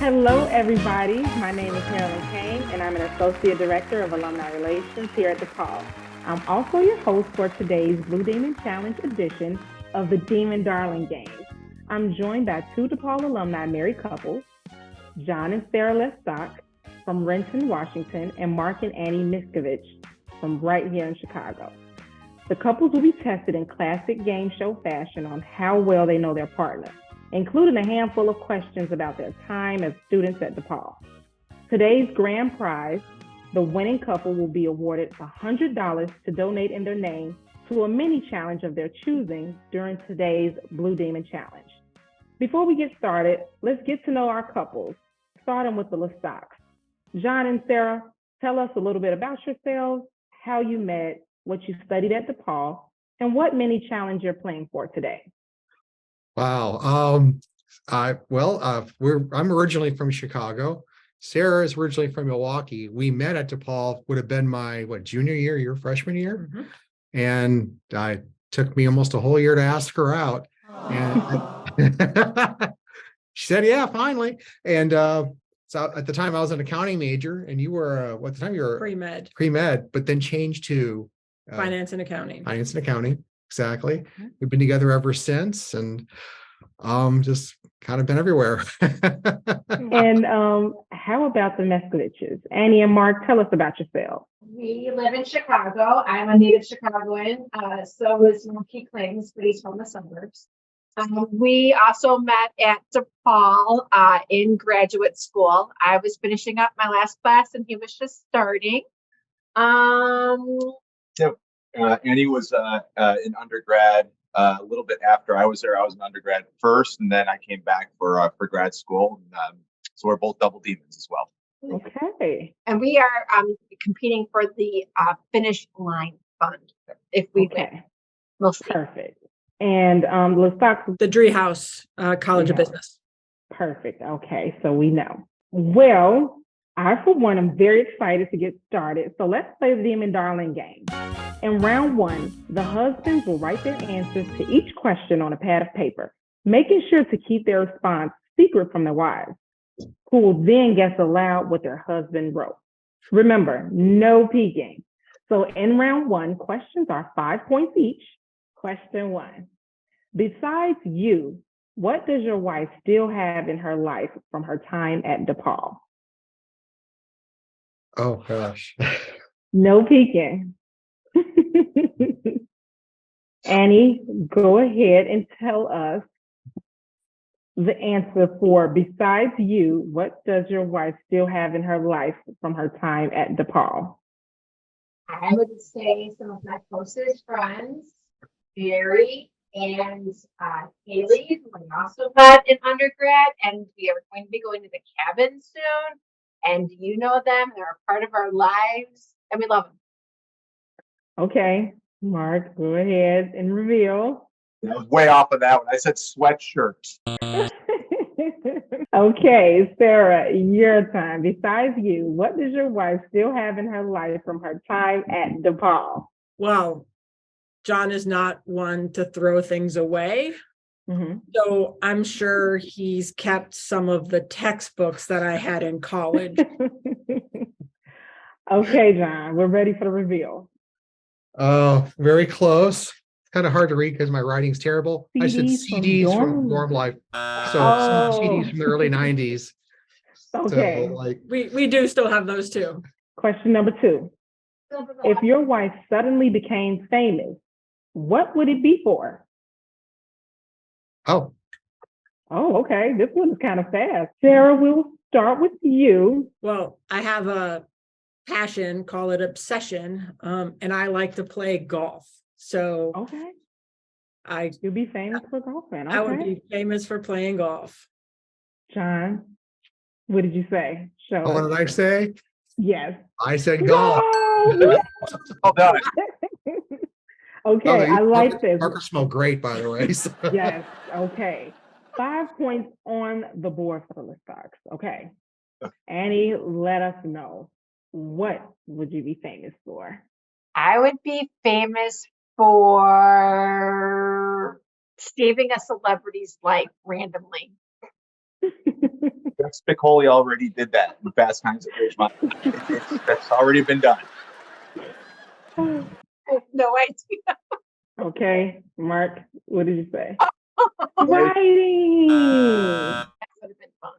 Hello, everybody. My name is Marilyn Kane, and I'm an Associate Director of Alumni Relations here at DePaul. I'm also your host for today's Blue Demon Challenge edition of the Demon Darling Games. I'm joined by two DePaul alumni married couples, John and Sarah Lestock from Renton, Washington, and Mark and Annie Miskovich from right here in Chicago. The couples will be tested in classic game show fashion on how well they know their partner, including a handful of questions about their time as students at DePaul. Today's grand prize, the winning couple will be awarded $100 to donate in their name to a mini challenge of their choosing during today's Blue Demon Challenge. Before we get started, let's get to know our couples, starting with the Lestocks. John and Sarah, tell us a little bit about yourselves, how you met, what you studied at DePaul, and what mini challenge you're playing for today. Wow. I'm originally from Chicago. Sarah is originally from Milwaukee. We met at DePaul, would have been my junior year, your freshman year. Mm-hmm. And it took me almost a whole year to ask her out. And she said, yeah, finally. And so at the time I was an accounting major, and you were what the time you were pre-med, but then changed to finance and accounting. Exactly. We've been together ever since, and just kind of been everywhere. And how about the Meskoviches? Annie and Mark, tell us about yourselves. We live in Chicago. I'm a native Chicagoan. So is Mookie claims, but he's from the suburbs. We also met at DePaul in graduate school. I was finishing up my last class, and he was just starting. Annie was in undergrad a little bit after I was there. I was an undergrad first, and then I came back for grad school. So we're both double demons as well. Okay. And we are competing for the Finish Line Fund if we win. We'll see. Perfect. And Lestocks, the Driehaus College of Business. Perfect. Okay, so we know. Well, I, for one, am very excited to get started. So let's play the Demon Darling game. In round one, the husbands will write their answers to each question on a pad of paper, making sure to keep their response secret from their wives, who will then guess aloud what their husband wrote. Remember, no peeking. So in round one, questions are 5 points each. Question one. Besides you, what does your wife still have in her life from her time at DePaul? Oh, gosh. No peeking. Annie, go ahead and tell us the answer for besides you, what does your wife still have in her life from her time at DePaul? I would say some of my closest friends, Barry and Haley, who we also met in undergrad, and we are going to be going to the cabin soon. And you know them, they're a part of our lives, and we love them. Okay, Mark, go ahead and reveal. I was way off of that one. I said sweatshirt. Okay, Sarah, your time. Besides you, what does your wife still have in her life from her time at DePaul? Well, John is not one to throw things away. Mm-hmm. So I'm sure he's kept some of the textbooks that I had in college. Okay, John, we're ready for the reveal. Oh, very close. It's kind of hard to read because my writing's terrible. CDs I said CDs from Dorm Life. So some CDs from the early 90s. Okay. So, we do still have those too. Question number 2. If your wife suddenly became famous, what would it be for? Oh, okay. This one is kind of fast. Sarah, we'll start with you. Well, I have a passion, call it obsession, and I like to play golf. So okay, you'll be famous for golfing. Okay. I would be famous for playing golf. John, what did you say? what did I say? Yes. I said golf. Well done. Okay, I like this. Parker smelled great, by the way. So. Yes. Okay. 5 points on the board for the Lestocks. Okay. Annie, let us know. What would you be famous for? I would be famous for saving a celebrity's life randomly. Jeff Spicoli already did that in Fast Times at Ridgemont. That's already been done. I have no idea. Okay, Mark, what did you say? Right. Writing. That would have been fun.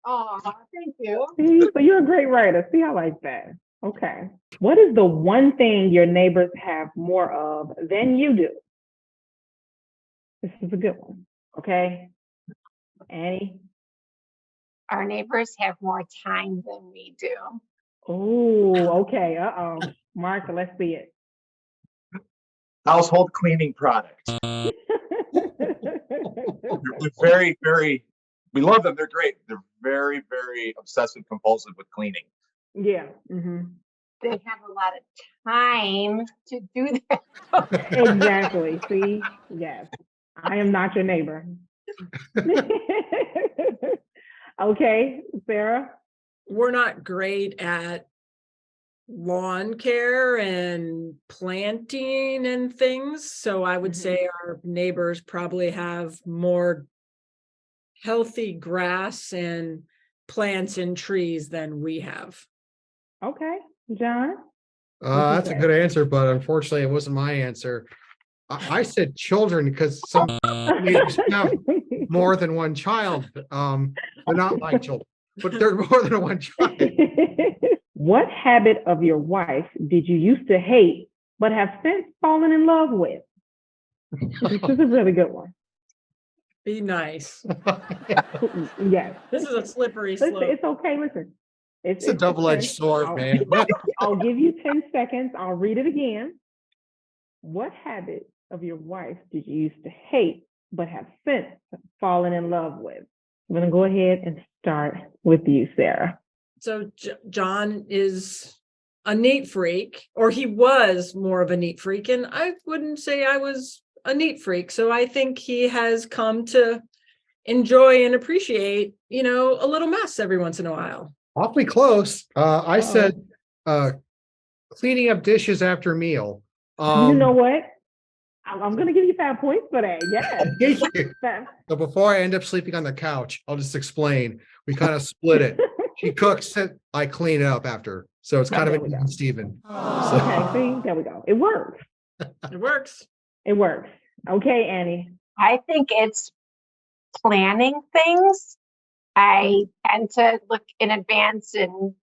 Oh, thank you. See, so you're a great writer. See, I like that. Okay. What is the one thing your neighbors have more of than you do? This is a good one. Okay. Annie? Our neighbors have more time than we do. Oh, okay. Uh-oh. Mark, let's see it. Household cleaning products. They're very, very, we love them. They're great. They're very, very obsessive compulsive with cleaning. Yeah. Mm-hmm. They have a lot of time to do that. Exactly. See? Yes. I am not your neighbor. Okay, Sarah? We're not great at lawn care and planting and things. So I would say our neighbors probably have more healthy grass and plants and trees than we have. Okay. John? That's a good answer, but unfortunately, it wasn't my answer. I said children because some neighbors have more than one child. They're not my children, but they're more than one child. What habit of your wife did you used to hate but have since fallen in love with? This is a really good one. Be nice. Yes. This is a slippery Listen, slope. it's okay. Listen. It's a double-edged sword, man. I'll give you 10 seconds. I'll read it again. What habit of your wife did you used to hate but have since fallen in love with? I'm going to go ahead and start with you, Sarah. So John is a neat freak, or he was more of a neat freak, and I wouldn't say I was a neat freak. So I think he has come to enjoy and appreciate, a little mess every once in a while. Awfully close. I said cleaning up dishes after a meal. You know what? I'm going to give you 5 points for that. Yes. Thank you. So before I end up sleeping on the couch, I'll just explain. We kind of split it. She cooks it, I clean it up after. So it's kind of an even Steven. So. Okay, see, there we go. It works. It works. It works. Okay, Annie. I think it's planning things. I tend to look in advance and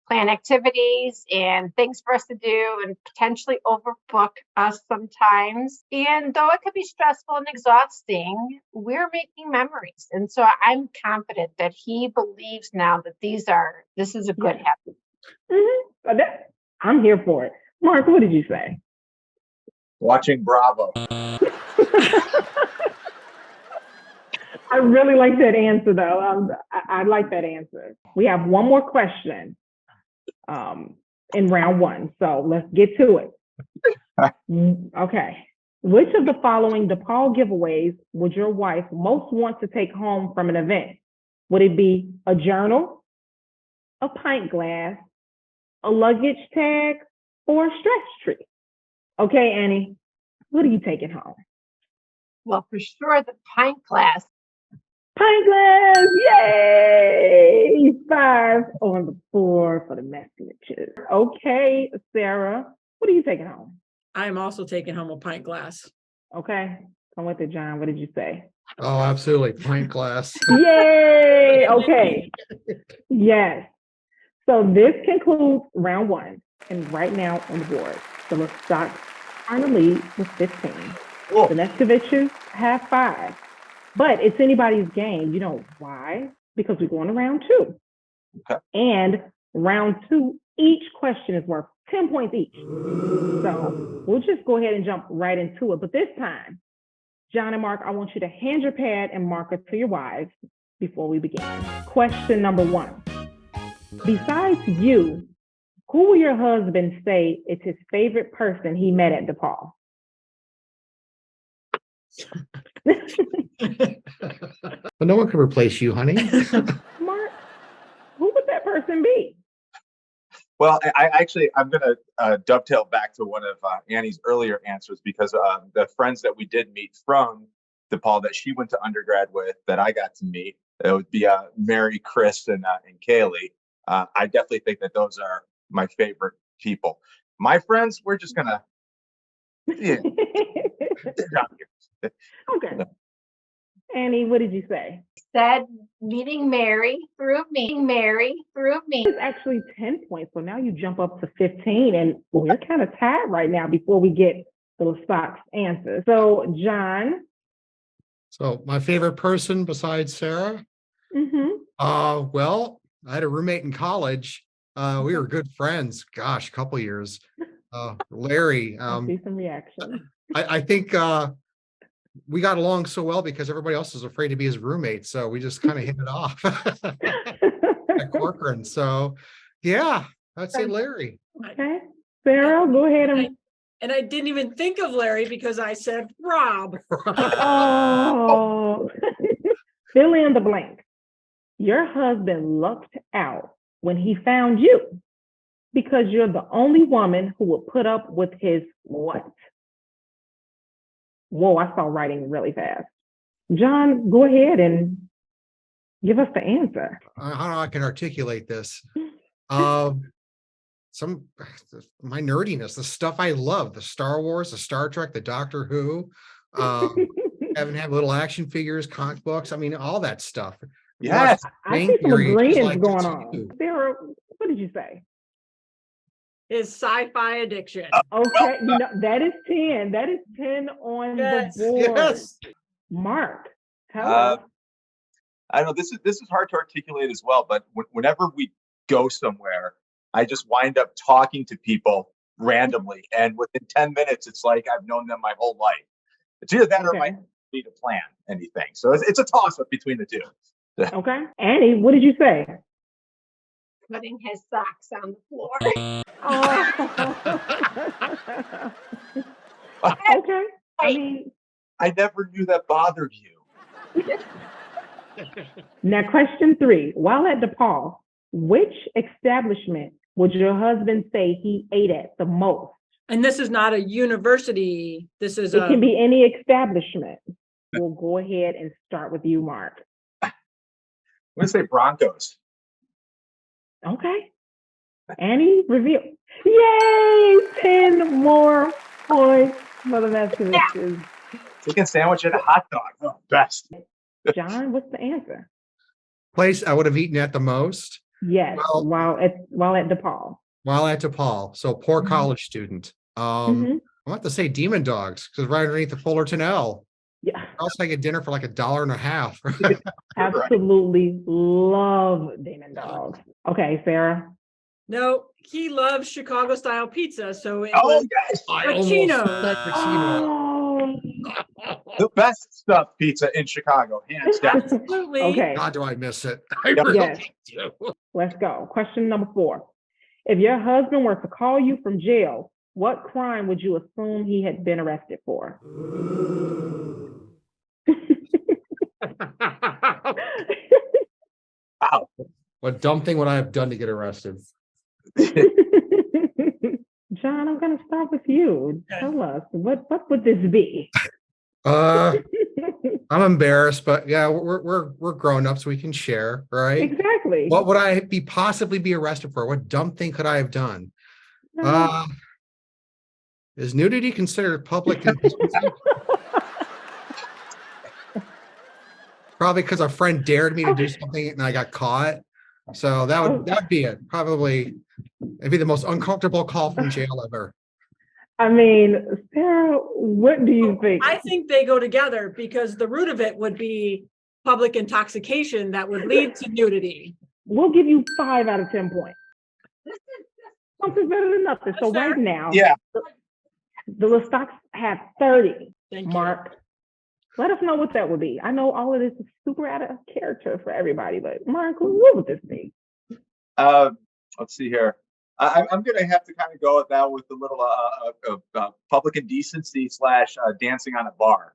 plan activities and things for us to do and potentially overbook us sometimes. And though it could be stressful and exhausting, we're making memories. And so I'm confident that he believes now that this is a good habit. Mm-hmm. I'm here for it. Mark, what did you say? Watching Bravo. I really like that answer, though. I like that answer. We have one more question in round one, so let's get to it. Okay. Which of the following DePaul giveaways would your wife most want to take home from an event? Would it be a journal, a pint glass, a luggage tag, or a stretch tree? Okay, Annie, what are you taking home? Well, for sure, the pint glass. Pint glass, yay! 5 on the board for the messages. Okay, Sarah, what are you taking home? I'm also taking home a pint glass. Okay, come with it, John. What did you say? Oh, absolutely. Pint glass. Yay! Okay. Yes. So this concludes round one, and right now on the board, the Lestats are in the lead with 15. Cool. The Nestevicius have 5. But it's anybody's game. You know why? Because we're going to round 2. Okay. And round 2, each question is worth 10 points each. So we'll just go ahead and jump right into it. But this time, John and Mark, I want you to hand your pad and marker to your wives before we begin. Question number 1. Besides you, who will your husband say is his favorite person he met at DePaul? But no one can replace you, honey. Mark, who would that person be? Well, I'm going to dovetail back to one of Annie's earlier answers because the friends that we did meet from DePaul that she went to undergrad with that I got to meet it would be Mary, Chris, and Kaylee. I definitely think that those are my favorite people. My friends, we're just gonna yeah, they're down here. Okay. Annie, what did you say? Said meeting Mary through me. It's actually 10 points. So now you jump up to 15, and we're kind of tied right now before we get those Fox answers. So, John. So my favorite person besides Sarah? Well, I had a roommate in college. We were good friends. Gosh, a couple years. Larry. I see some reaction. I think we got along so well because everybody else was afraid to be his roommate. So we just kind of hit it off at Corcoran. So yeah, I'd say Larry. Okay. Sarah, go ahead and I didn't even think of Larry because I said Rob. Oh, fill in the blank. Your husband lucked out when he found you because you're the only woman who would put up with his what? Whoa, I saw writing really fast. John, go ahead and give us the answer. I don't know how I can articulate this. My nerdiness, the stuff I love, the Star Wars, the Star Trek, the Doctor Who, have little action figures, comic books. I mean, all that stuff. Yes. I see some agreement going on. Sarah, what did you say? His sci-fi addiction. Okay, that is 10. That is 10 on the board. Yes. Mark, tell us. I know this is hard to articulate as well, but whenever we go somewhere, I just wind up talking to people randomly, and within 10 minutes, it's like I've known them my whole life. It's either that or I need to plan anything. So it's a toss-up between the two. Okay. Annie, what did you say? Putting his socks on the floor. Okay. I never knew that bothered you. Now, question 3. While at DePaul, which establishment would your husband say he ate at the most? And this is not a university. This is It can be any establishment. We'll go ahead and start with you, Mark. I'm going to say Broncos. Okay. Annie, reveal. Yay! 10 more points for the Mets. Chicken sandwich and a hot dog. Oh, best. John, what's the answer? Place I would have eaten at the most? Yes, while at DePaul. While at DePaul. So poor college student. I want to say Demon Dogs because right underneath the Fullerton L. Yeah. Else I get dinner for like $1.50. Absolutely love Demon Dogs. Okay, Sarah. No, he loves Chicago style pizza. So it was Pacino's. The best stuffed pizza in Chicago, hands down. Absolutely. Okay. God, do I miss it? Yes. Let's go. Question number 4. If your husband were to call you from jail, what crime would you assume he had been arrested for? Wow. What dumb thing would I have done to get arrested? John, I'm going to start with you. Tell us, what would this be? I'm embarrassed, but yeah, we're grown ups. We can share, right? Exactly. What would I possibly be arrested for? What dumb thing could I have done? Is nudity considered public indecency? Probably because a friend dared me to do something and I got caught. So that'd be it. Probably it'd be the most uncomfortable call from jail ever. I mean, Sarah, what do you think? I think they go together because the root of it would be public intoxication that would lead to nudity. We'll give you 5 out of 10 points. Something's better than nothing. So right now, the Listocks have 30. Mark, let us know what that would be. I know all of this is super out of character for everybody, but Mark, what would this be? Let's see here. I'm going to have to kind of go with that with a little public indecency / dancing on a bar.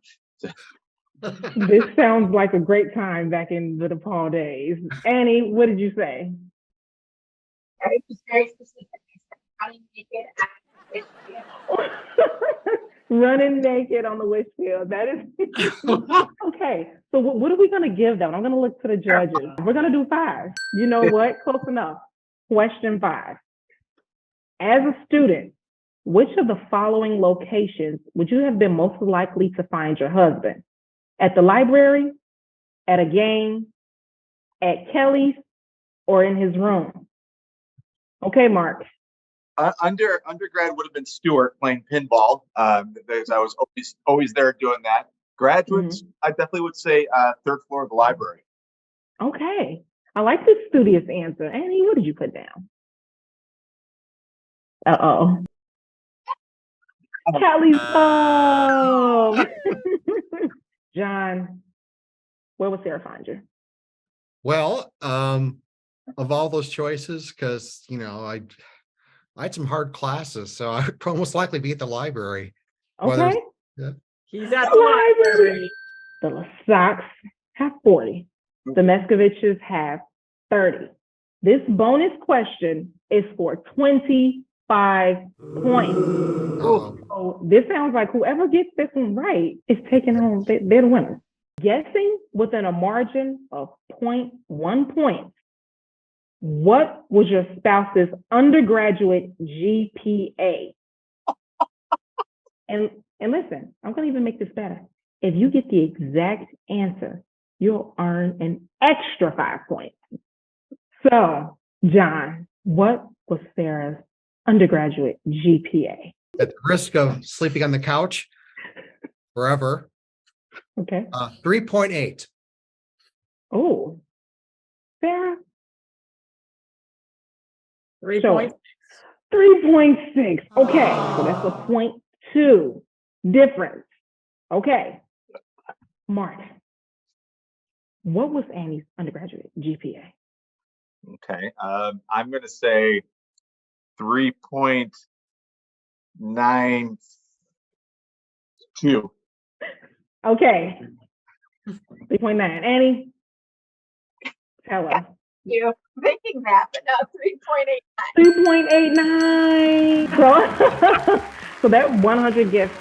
This sounds like a great time back in the DePaul days. Annie, what did you say? I was very specific. How do you make it at Running naked on the wish field. That is okay. So what are we going to give them? I'm going to look to the judges. We're going to do 5. You know what? Close enough. Question 5. As a student, which of the following locations would you have been most likely to find your husband? At the library, at a game, at Kelly's, or in his room? Okay, Mark. Undergrad would have been Stewart playing pinball. Because I was always there doing that. Graduates, I definitely would say 3rd floor of the library. Okay. I like this studious answer. Annie, what did you put down? Uh-oh. Kelly's home. John, where would Sarah find you? Well, of all those choices, because I had some hard classes, so I would most likely be at the library. Okay. He's at the library. The Sox have 40. The Meskoviches have 30. This bonus question is for 25 points. So this sounds like whoever gets this one right is taking home, they're the winners. Guessing within a margin of 0.1 point, what was your spouse's undergraduate GPA? And listen, I'm going to even make this better. If you get the exact answer, you'll earn an extra 5 points. So, John, what was Sarah's undergraduate GPA? At the risk of sleeping on the couch forever. Okay. 3.8. Oh, Sarah? 3 So, points. 3.6. Okay, so that's a 0.2 difference. Okay. Mark, what was Annie's undergraduate GPA? Okay. I'm going to say 3.92. Okay. 3.9. Annie? Tell us. You making that, but not 3.89. 3.89. So that 100 gifts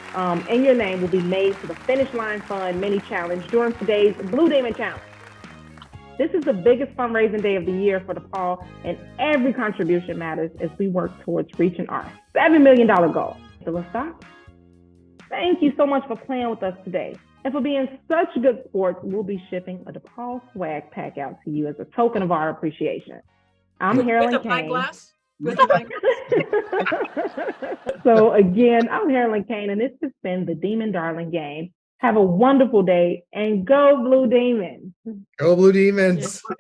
in your name will be made to the Finish Line Fund mini challenge during today's Blue Demon Challenge. This is the biggest fundraising day of the year for DePaul, and every contribution matters as we work towards reaching our $7 million goal. So let's stop. Thank you so much for playing with us today. And for being such good sports, we'll be shipping a DePaul swag pack out to you as a token of our appreciation. I'm Carolyn With a pint Kane. glass? With a pint glass? So again, I'm Carolyn Kane, and this has been the Demon Darling Game. Have a wonderful day and go Blue Demons. Go Blue Demons. Yeah.